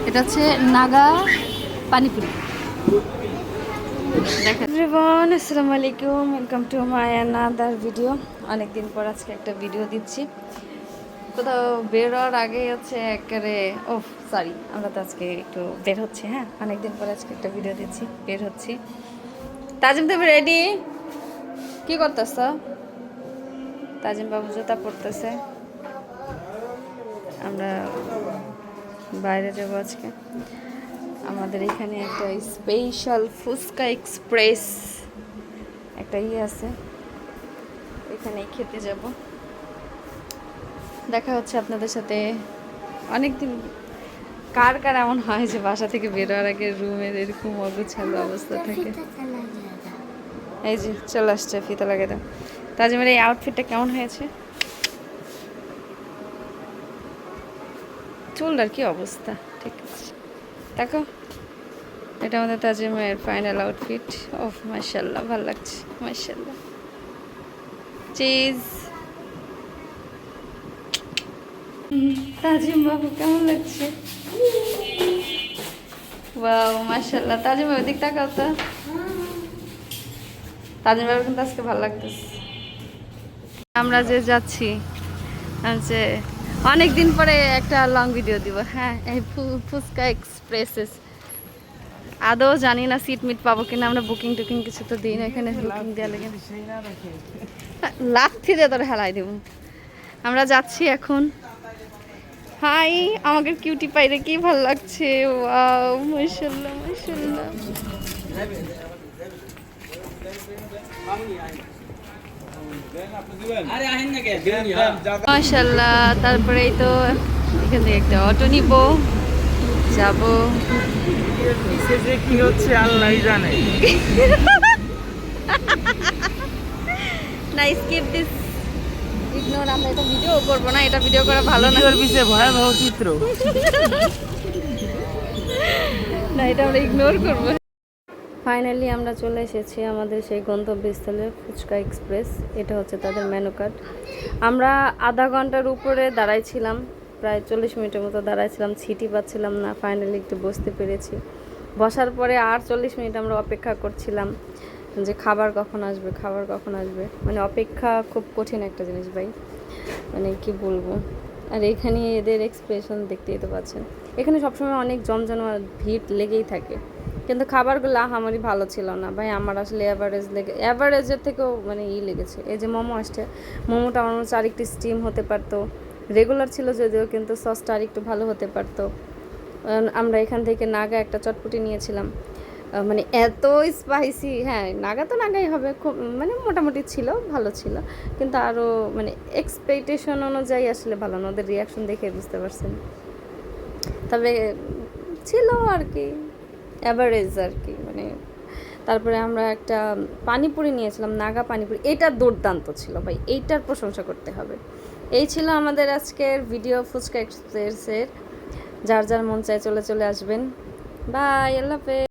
এটা হচ্ছে নাগা পানিপুরি। এভরিওয়ান, আসসালামু আলাইকুম, welcome to my another video. অনেকদিন পর আজকে একটা ভিডিও দিচ্ছি। কোথাও বের হওয়ার আগে হচ্ছে একেবারে সরি, আমরা তো আজকে একটু বের হচ্ছি। হ্যাঁ, অনেকদিন পর আজকে একটা ভিডিও দিচ্ছি, বের হচ্ছি। তাজিম, তুমি রেডি? কি করতেছ? তাজিম বাবু জুতা পরতেছে। আমরা বাইরে যাবো আজকে। আমাদের এখানে একটা স্পেশাল ফুচকা এক্সপ্রেস একটা আছে, এখানেই খেতে যাব। দেখা হচ্ছে আপনাদের সাথে অনেকদিন। কার কার এমন হয় যে বাসা থেকে বেরোয়ার আগে রুমের এরকম অগোছালো অবস্থা থাকে? এই যে চলে আসছে, ফিতা লাগে দাও। তাজিমের এই আউটফিটটা কেমন হয়েছে? চুলটার কি অবস্থা? ঠিক আছে, দেখো, এটা আমাদের তাজিমের ফাইনাল আউটফিট। ওহ মাশাআল্লাহ, ভালো লাগছে, মাশাআল্লাহ। চিজ। তাজিম বাবু কেমন লাগছে? ওয়াও মাশাআল্লাহ। তাজিম বাবু দিক তাকাও তো। তাজিম বাবু কিন্তু আজকে ভালো লাগতেছে। আমরা যে যাচ্ছি, যে অনেকদিন পরে একটা লং ভিডিও দিব। হ্যাঁ, এই ফুচকা এক্সপ্রেসেস আদৌ জানি না সিট মিট পাবো কিনা। আমরা বুকিং টুকিং কিছু তো দিই না, এখানে বুকিং দেওয়া লাগে। লাথি দিয়ে তোর হেলাই দেব। আমরা যাচ্ছি এখন। হাই, আমাকে কিউটি পাইরে কি ভালো লাগছে। ওয়াও মাশাআল্লাহ, মাশাআল্লাহ। মাশাআল্লাহ। তারপরেই তো এখান থেকে একটা অটো নিব, যাব। কি হচ্ছে আল্লাহ জানে। না, স্কিপ দিস, ইগনোর। আমরা এটা ভিডিও করব না, এটা ভিডিও করা ভালো না। ভিডিওর পিছে ভয়াবহ চিত্র। না, এটা আমরা ইগনোর করব। ফাইনালি আমরা চলে এসেছি আমাদের সেই গন্তব্যস্থলে, ফুচকা এক্সপ্রেস। এটা হচ্ছে তাদের মেনু কার্ড। আমরা আধা ঘন্টার উপরে দাঁড়াইছিলাম, প্রায় 40 মিনিটের মতো দাঁড়াইছিলাম, ছিটি পাচ্ছিলাম না। ফাইনালি একটু বসতে পেরেছি। বসার পরে আর 40 মিনিট আমরা অপেক্ষা করছিলাম যে খাবার কখন আসবে, খাবার কখন আসবে। মানে অপেক্ষা খুব কঠিন একটা জিনিস ভাই, মানে কি বলবো। আর এখানে এদের এক্সপ্রেশন দেখতেই তো পাচ্ছেন। এখানে সবসময় অনেক জমজমাট ভিড় লেগেই থাকে, কিন্তু খাবারগুলো আমারই ভালো ছিল না ভাই। আমার আসলে অ্যাভারেজের থেকেও মানে লেগেছে। এই যে মোমো আসছে, মোমোটা আমার মনে হচ্ছে আরেকটু স্টিম হতে পারতো। রেগুলার ছিল যদিও, কিন্তু সসটা আরেকটু ভালো হতে পারতো। আমরা এখান থেকে নাগা একটা চটপটি নিয়েছিলাম, মানে এত স্পাইসি। হ্যাঁ, নাগা তো নাগাই হবে, খুব মানে মোটামুটি ছিল, ভালো ছিল, কিন্তু আরও মানে এক্সপেকটেশন অনুযায়ী আসলে ভালো না। ওদের রিয়াকশন দেখে বুঝতে পারছেন। তবে ছিল আর কি, অ্যাভারেজ আর কি মানে। তারপরে আমরা একটা পানিপুরি নিয়েছিলাম, নাগা পানিপুরি। এটা দুর্দান্ত ছিল ভাই, এইটার প্রশংসা করতে হবে। এই ছিল আমাদের আজকের ভিডিও ফুচকা এক্সপ্রেসের। যার যার মন চায় চলে আসবেন। বাই, আল্লাহ হাফেজ।